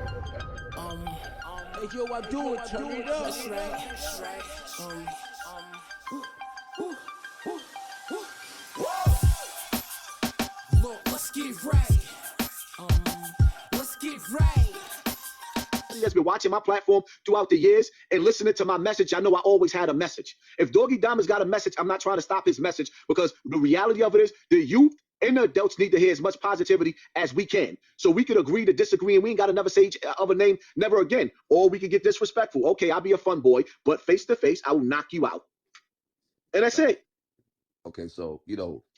Hey yo, I do it, turn it up. That's right. Look, let's get it right. Let's get it right. Has been watching my platform throughout the years and listening to my message. I know I always had a message. If Doggie Diamond's got a message, I'm not trying to stop his message, because the reality of it is the youth and the adults need to hear as much positivity as we can. So we could agree to disagree, and we ain't got to never say each other name never again. Or we could get disrespectful. Okay, I'll be a fun boy, but face to face, I will knock you out. And that's it. Okay, so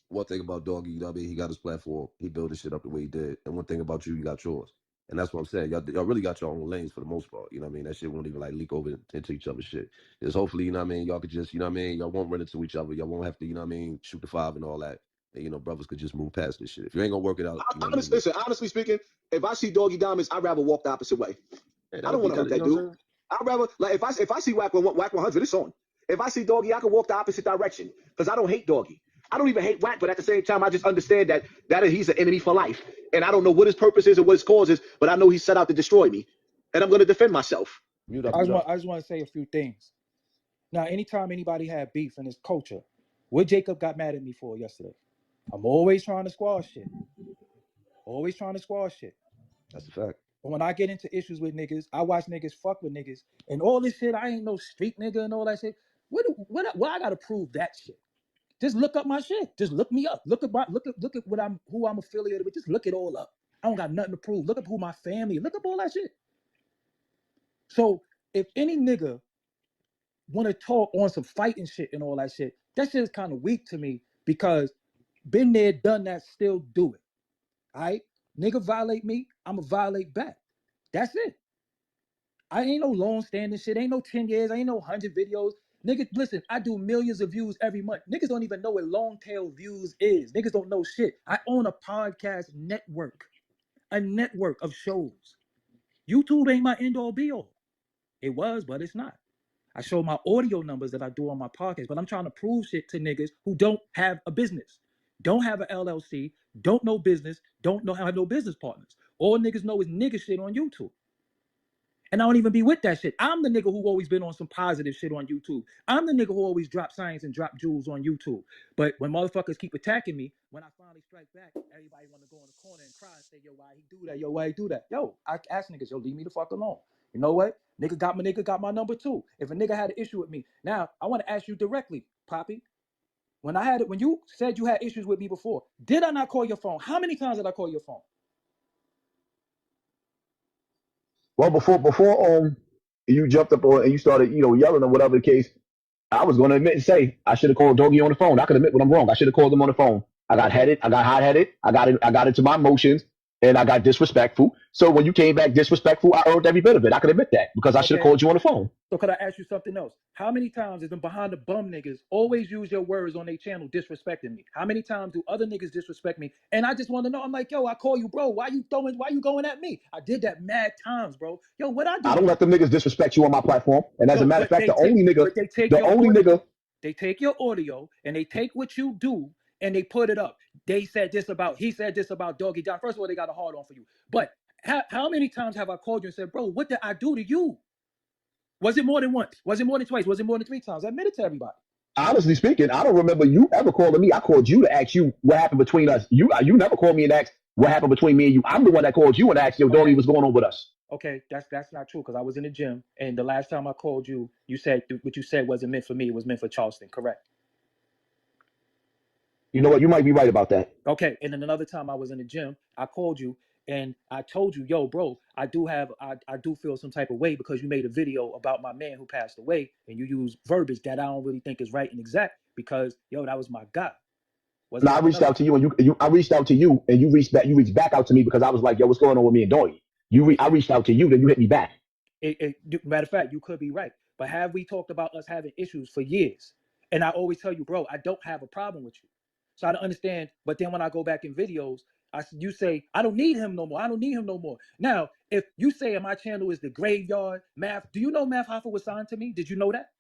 one thing about Doggy, you know what I mean? He got his platform. He built his shit up the way he did. And one thing about you got yours. And that's what I'm saying. Y'all really got your own lanes for the most part. You know what I mean? That shit won't even like leak over into each other's shit. Just hopefully, you know what I mean, y'all could just, you know what I mean, y'all won't run into each other. Y'all won't have to, you know what I mean, shoot the five and all that. And brothers could just move past this shit. If you ain't gonna work it out, you know what I mean? Listen, honestly speaking, if I see Doggie Diamonds, I'd rather walk the opposite way. Hey, I don't want to hurt that dude. I'd rather, like, if I see Whack 100, it's on. If I see Doggie, I can walk the opposite direction, because I don't hate Doggie. I don't even hate Whack, but at the same time, I just understand that he's an enemy for life. And I don't know what his purpose is or what his cause is, but I know he's set out to destroy me. And I'm going to defend myself. I just want to say a few things. Now, anytime anybody had beef in this culture, what Jacob got mad at me for yesterday? I'm always trying to squash shit. Always trying to squash shit. That's a fact. But when I get into issues with niggas, I watch niggas fuck with niggas and all this shit. I ain't no street nigga and all that shit. What I gotta prove that shit? Just look up my shit. Just look me up. Look at who I'm affiliated with. Just look it all up. I don't got nothing to prove. Look up who my family. Look up all that shit. So if any nigga want to talk on some fighting shit and all that shit, that shit is kind of weak to me, because been there, done that, still do it. All right? Nigga violate me, I'ma violate back. That's it. I ain't no long standing shit. Ain't no 10 years. Ain't no 100 videos. Niggas, listen, I do millions of views every month. Niggas don't even know what long tail views is. Niggas don't know shit. I own a podcast network, a network of shows. YouTube ain't my end all be all. It was, but it's not. I show my audio numbers that I do on my podcast, but I'm trying to prove shit to niggas who don't have a business, don't have an LLC, don't know business, don't know how to know business partners. All niggas know is nigga shit on YouTube. And I don't even be with that shit. I'm the nigga who always been on some positive shit on YouTube. I'm the nigga who always drop science and drop jewels on YouTube. But when motherfuckers keep attacking me, when I finally strike back, everybody want to go in the corner and cry and say, yo, why he do that? Yo, why he do that? Yo, I ask niggas, yo, leave me the fuck alone. You know what? Nigga got my number too. If a nigga had an issue with me. Now, I want to ask you directly, Poppy. When you said you had issues with me before, did I not call your phone? How many times did I call your phone? Well, before you jumped up on and you started, yelling or whatever the case, I was going to admit and say I should have called Doggy on the phone. I could admit when I'm wrong. I should have called him on the phone. I got headed. I got hot headed. I got into my emotions, and I got disrespectful. So when you came back disrespectful, I earned every bit of it. I could admit that, because I should have called you on the phone. So could I ask you something else? How many times is them behind the bum niggas always use your words on their channel disrespecting me? How many times do other niggas disrespect me? And I just want to know. I'm like, yo, I call you, bro. Why you going at me? I did that mad times, bro. Yo, what I do? I don't let them niggas disrespect you on my platform. And as a matter of fact, the only nigga. They take your audio and they take what you do and they put it up. He said this about Doggy John. First of all, they got a hard on for you. But how many times have I called you and said, bro, what did I do to you? Was it more than once? Was it more than twice? Was it more than 3 times? Admit it to everybody. Honestly speaking, I don't remember you ever calling me. I called you to ask you what happened between us. You never called me and asked what happened between me and you. I'm the one that called you and asked your Doggy what's going on with us. Okay, that's not true, because I was in the gym, and the last time I called you, you said what you said wasn't meant for me. It was meant for Charleston, correct? You know what? You might be right about that. Okay, and then another time I was in the gym, I called you and I told you, yo, bro, I do feel some type of way because you made a video about my man who passed away, and you use verbiage that I don't really think is right and exact, because yo, that was my guy. I reached out to you, and I reached out to you, and you reached back out to me, because I was like, yo, what's going on with me and Doggy? I reached out to you, then you hit me back. Matter of fact, you could be right. But have we talked about us having issues for years? And I always tell you, bro, I don't have a problem with you. So I don't understand. But then when I go back in videos, you say, I don't need him no more. I don't need him no more. Now, if you say my channel is the graveyard, Math, do you know Math Hoffa was signed to me? Did you know that?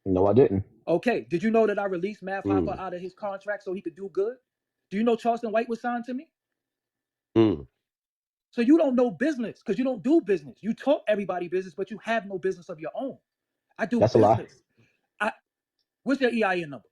No, I didn't. Okay. Did you know that I released Math Hoffa out of his contract so he could do good? Do you know Charleston White was signed to me? So you don't know business because you don't do business. You talk everybody business, but you have no business of your own. I do That's a lie. business. What's your EIN number?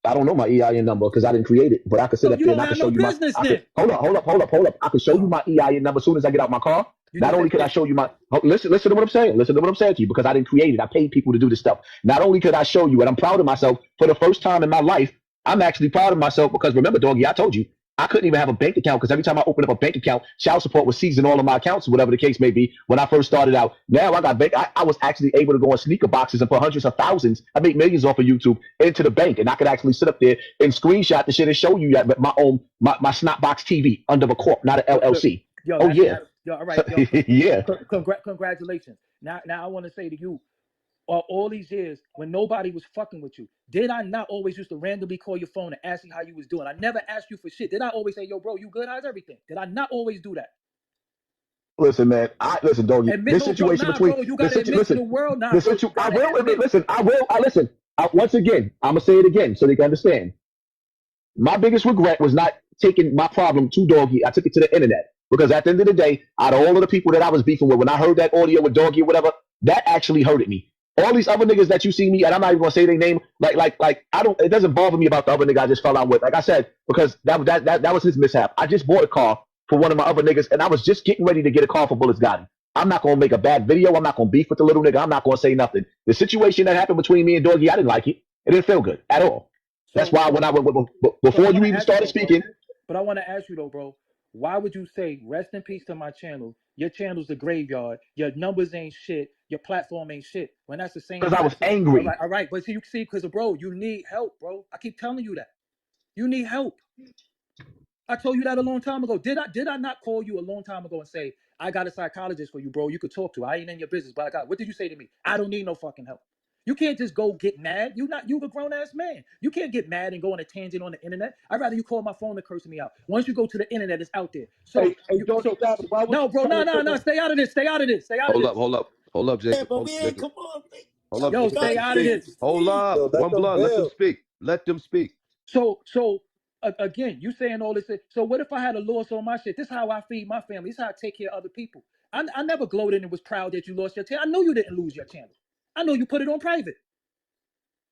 I don't know my EIN number because I didn't create it, but I could sit So up you there and don't I could have show no you my. business I could then. hold up. I could show you my EIN number as soon as I get out my car. You Not just only said could I show you my listen to what I'm saying. Listen to what I'm saying to you because I didn't create it. I paid people to do this stuff. Not only could I show you, and I'm proud of myself for the first time in my life. I'm actually proud of myself because remember, Doggy, I told you I couldn't even have a bank account because every time I opened up a bank account, child support was seizing all of my accounts or whatever the case may be. When I first started out, now I got bank. I was actually able to go on sneaker boxes and put hundreds of thousands. I make millions off of YouTube into the bank, and I could actually sit up there and screenshot the shit and show you that my own my Snapbox TV under a corp, not an LLC. Yo, Oh yeah, yo, all right, yo, yeah. congratulations. Now I want to say to you, all these years when nobody was fucking with you, did I not always used to randomly call your phone and ask you how you was doing? I never asked you for shit. Did I always say, yo, bro, you good? How's everything? Did I not always do that? Listen, man. Listen, Doggy. Admit, This no, bro, situation nah, between bro, you the gotta situation. admit to Listen, the world, nah, the bro, you situation. I gotta will admit. admit. Listen, I will. I listen. Once again, I'm gonna say it again so they can understand. My biggest regret was not taking my problem to Doggy. I took it to the internet because at the end of the day, out of all of the people that I was beefing with, when I heard that audio with Doggy or whatever, that actually hurted me. All these other niggas that you see me, and I'm not even gonna say their name. Like I don't. It doesn't bother me about the other nigga I just fell out with. Like I said, because that was his mishap. I just bought a car for one of my other niggas, and I was just getting ready to get a car for Bullets Gotti. I'm not gonna make a bad video. I'm not gonna beef with the little nigga. I'm not gonna say nothing. The situation that happened between me and Doggy, I didn't like it. It didn't feel good at all. That's why when I So I before you want to even ask you started though, bro. speaking, But I want to ask you though, bro. Why would you say rest in peace to my channel? Your channel's the graveyard. Your numbers ain't shit. Your platform ain't shit. When that's the same because I was platform. angry. All right. But see, you see, because bro, you need help, bro. I keep telling you that. You need help. I told you that a long time ago. Did I not call you a long time ago and say I got a psychologist for you, bro? You could talk to. I ain't in your business, but I got. What did you say to me? I don't need no fucking help. You can't just go get mad. You a grown ass man. You can't get mad and go on a tangent on the internet. I'd rather you call my phone and curse me out. Once you go to the internet, it's out there. So Doggy Dog, why would no, you bro, try to put no. no? Stay out of this. Stay out of this. Stay out of Hold this. up, hold up, hold up, Yeah, Jacob. but Hold, we ain't Jacob. come on. Hold up, Yo, Jacob. Let stay them out of speak. this. Hold up. Yo, let One them blood. Let them build. speak. Let them speak. So again, you saying all this. So what if I had a loss on my shit? This is how I feed my family. This is how I take care of other people. I never gloated and was proud that you lost your channel. I know you didn't lose your channel. I know you put it on private.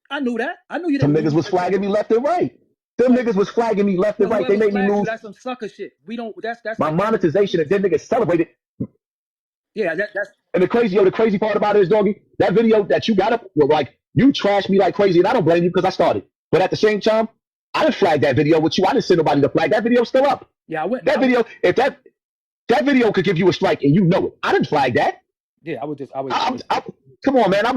I knew that. I knew you Some didn't niggas lose was your flagging channel. me left and right. Them Well, niggas was flagging me left and right. They whoever made me flagged you, lose that's some sucker shit. We don't. That's my like having an monetization, and excuse. then niggas celebrated. Yeah, that's And the crazy part about it is, Doggy, that video that you got up, well, like you trashed me like crazy, and I don't blame you because I started. But at the same time, I didn't flag that video with you. I didn't send nobody to flag that video. Still up. yeah. I wouldn't. That video, if that video could give you a strike, and you know it, I didn't flag that. Yeah, I would just. I would. Come on, man. I'm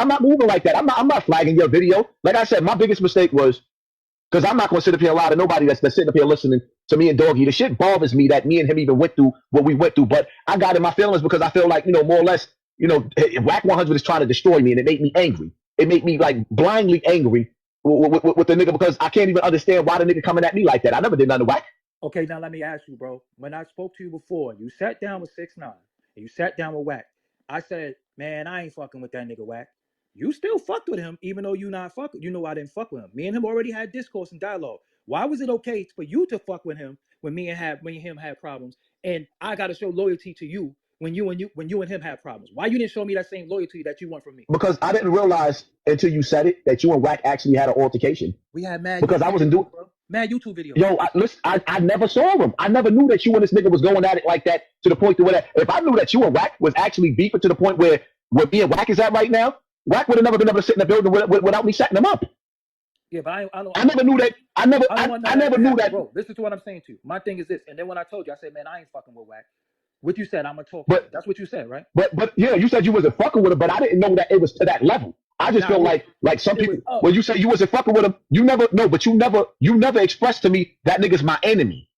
not moving like that. I'm not flagging your video. Like I said, my biggest mistake was because I'm not going to sit up here and lie to nobody that's sitting up here listening to me and Doggy. The shit bothers me that me and him even went through what we went through. But I got in my feelings because I feel like, more or less, Whack 100 is trying to destroy me, and it made me angry. It made me like blindly angry with the nigga because I can't even understand why the nigga coming at me like that. I never did nothing to Whack. Okay, now let me ask you, bro. When I spoke to you before, you sat down with 6ix9ine and you sat down with Whack. I said, man, I ain't fucking with that nigga Whack. You still fucked with him, even though you not fucking. You know I didn't fuck with him. Me and him already had discourse and dialogue. Why was it okay for you to fuck with him when me and him had problems, and I got to show loyalty to you when you and him had problems? Why you didn't show me that same loyalty that you want from me? Because I didn't realize until you said it that you and Whack actually had an altercation. We had mad Because YouTube I wasn't videos, doing. bro. Mad YouTube videos. Yo, listen, I never saw him. I never knew that you and this nigga was going at it like that to the point to where if I knew that you and Whack was actually beefing to the point where me and Whack is at right now, Whack would have never been able to sit in the building without me setting him up. Yeah, but I never knew that. I never want none I of that never to knew happen, that. bro. Listen to what I'm saying to you. My thing is this, and then when I told you, I said, man, I ain't fucking with Whack. What you said, I'm gonna talk to him. But That's what you said, right? but yeah, you said you wasn't fucking with him, but I didn't know that it was to that level. I just Nah, feel like some it was people up. when you say you wasn't fucking with him, you never expressed to me that nigga's my enemy.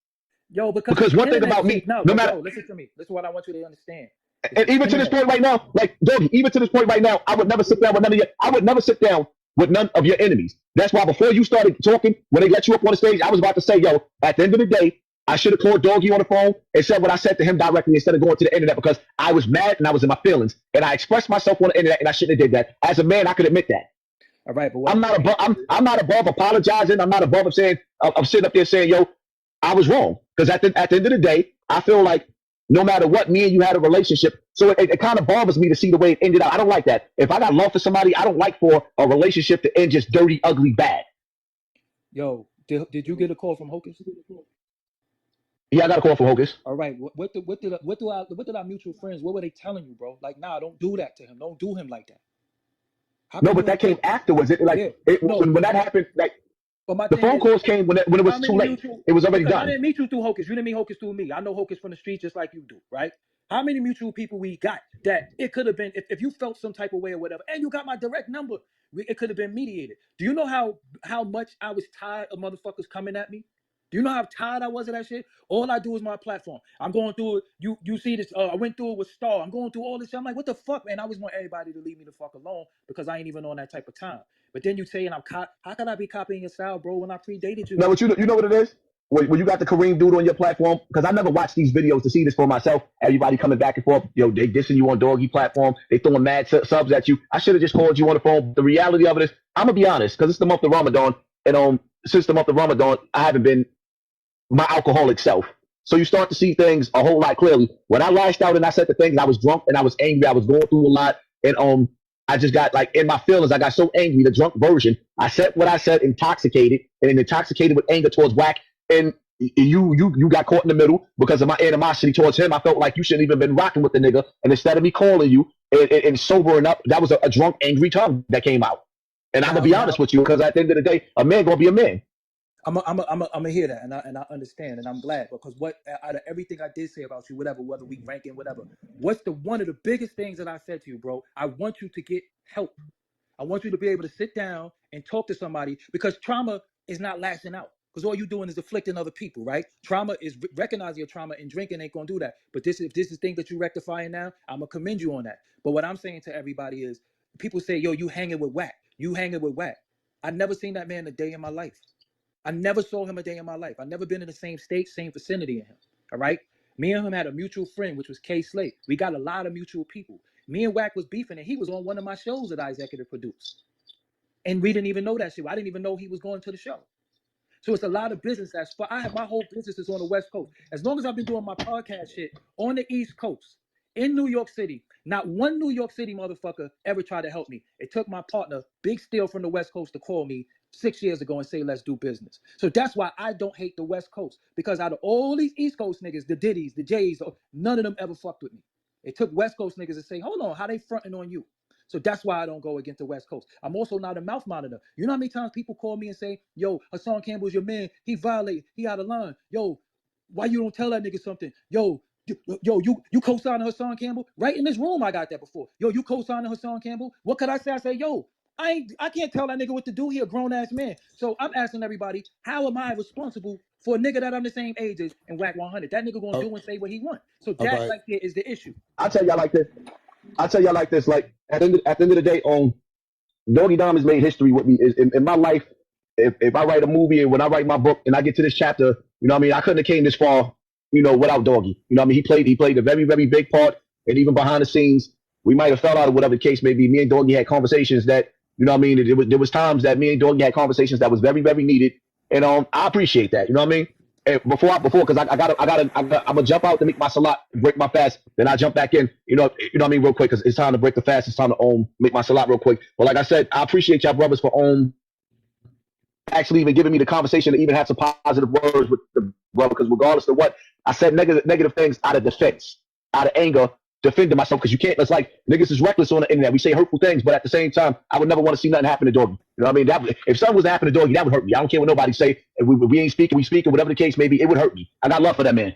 Yo, because Because it's one thing internet about shit. me, No, no but matter. bro, listen to me. This is what I want you to understand. And even to this point right now, like Doggy, even to this point right now, I would never sit down with none of your enemies. That's why before you started talking, when they let you up on the stage, I was about to say, yo, at the end of the day, I should have called Doggy on the phone and said what I said to him directly instead of going to the internet because I was mad and I was in my feelings and I expressed myself on the internet and I shouldn't have did that. As a man, I could admit that. All right, but what I'm not above apologizing. I'm not above saying I'm sitting up there saying, yo, I was wrong. Because at the end of the day, I feel like no matter what, me and you had a relationship. So it kind of bothers me to see the way it ended out. I don't like that. If I got love for somebody, I don't like for a relationship to end just dirty, ugly, bad. Yo, did you get a call from Hocus? Yeah, I got a call from Hocus. All right, what did our mutual friends? What were they telling you, bro? Like, nah, don't do that to him. Don't do him like that. How No, come but you that came afterwards. Yeah, no, When that happened, like but my the thing phone is, calls came when it was how too many late. mutual? It was already Because I done. didn't meet you through Hocus. You didn't meet Hocus through me. I know Hocus from the streets just like you do, right? How many mutual people we got that it could have been if you felt some type of way or whatever, and you got my direct number, it could have been mediated. Do you know how much I was tired of motherfuckers coming at me? Do you know how tired I was of that shit? All I do is my platform. I'm going through it. You see this? I went through it with Star. I'm going through all this shit. I'm like, what the fuck, man? I always want everybody to leave me the fuck alone because I ain't even on that type of time. But then you saying how can I be copying your style, bro? When I predated you, No, but you know what it is? When you got the Kareem dude on your platform, because I never watched these videos to see this for myself. Everybody coming back and forth, they dissing you on Doggy platform. They throwing mad subs at you. I should have just called you on the phone. The reality of it is, I'm gonna be honest, because it's the month of Ramadan, and since the month of Ramadan, I haven't been my alcoholic self. So you start to see things a whole lot clearly. When I lashed out and I said the things, I was drunk and I was angry. I was going through a lot, and I just got like in my feelings. I got so angry. The drunk version. I said what I said, intoxicated, and intoxicated with anger towards Whack. And you got caught in the middle because of my animosity towards him. I felt like you shouldn't even been rocking with the nigga. And instead of me calling you and sobering up, that was a drunk, angry tongue that came out. And I'm gonna be honest with you, because at the end of the day, a man gonna be a man. I'm gonna hear that, and I understand, and I'm glad because what out of everything I did say about you, whatever, whether we ranking, whatever, what's one of the biggest things that I said to you, bro? I want you to get help. I want you to be able to sit down and talk to somebody because trauma is not lashing out. Because all you're doing is afflicting other people, right? Trauma is recognizing your trauma, and drinking ain't gonna do that. But if this is thing that you're rectifying now, I'm gonna commend you on that. But what I'm saying to everybody is, people say, "Yo, you hanging with Whack? You hanging with Whack?" I never seen that man a day in my life. I never saw him a day in my life. I never been in the same state, same vicinity in him. All right. Me and him had a mutual friend, which was K Slate. We got a lot of mutual people. Me and Wack was beefing, and he was on one of my shows that I executive produced. And we didn't even know that shit. I didn't even know he was going to the show. So it's a lot of business that's I have my whole business is on the West Coast. As long as I've been doing my podcast shit on the East Coast, in New York City, not one New York City motherfucker ever tried to help me. It took my partner, Big Steel from the West Coast, to call me 6 years ago and say, let's do business. So that's why I don't hate the West Coast. Because out of all these East Coast niggas, the Diddies, the Jays, none of them ever fucked with me. It took West Coast niggas to say, hold on, how they fronting on you? So that's why I don't go against the West Coast. I'm also not a mouth monitor. You know how many times people call me and say, yo, Hassan Campbell's your man. He violated. He out of line. Yo, why you don't tell that nigga something? Yo, you co-signing Hassan Campbell? Right in this room, I got that before. Yo, you co-signing Hassan Campbell? What could I say? I say, yo, I can't tell that nigga what to do. He a grown-ass man. So I'm asking everybody, how am I responsible for a nigga that I'm the same age as and Whack 100? That nigga gonna do and say what he want. So that Okay. right there is the issue. I tell y'all like this. Like at the end of the day, Doggy Dom has made history with me. In my life, if I write a movie and when I write my book and I get to this chapter, you know what I mean, I couldn't have came this far, without Doggy. You know what I mean? He played a very, very big part, and even behind the scenes, we might have fell out or whatever the case may be. Me and Doggy had conversations that, you know what I mean, there was times that me and Doggy had conversations that was very, very needed. And I appreciate that. You know what I mean? And because I'm gonna jump out to make my salat, break my fast, then I jump back in. You know what I mean, real quick, because it's time to break the fast. It's time to make my salat real quick. But like I said, I appreciate y'all brothers for actually even giving me the conversation to even have some positive words with the brother. Because regardless of what I said, negative things out of defense, out of anger, defending myself. Because you can't. It's like niggas is reckless on the internet. We say hurtful things, but at the same time, I would never want to see nothing happen to Doggy. You know what I mean? If something was to happen to Doggy, that would hurt me. I don't care what nobody say. If we ain't speaking, we speak, or whatever the case may be, it would hurt me. I got love for that man.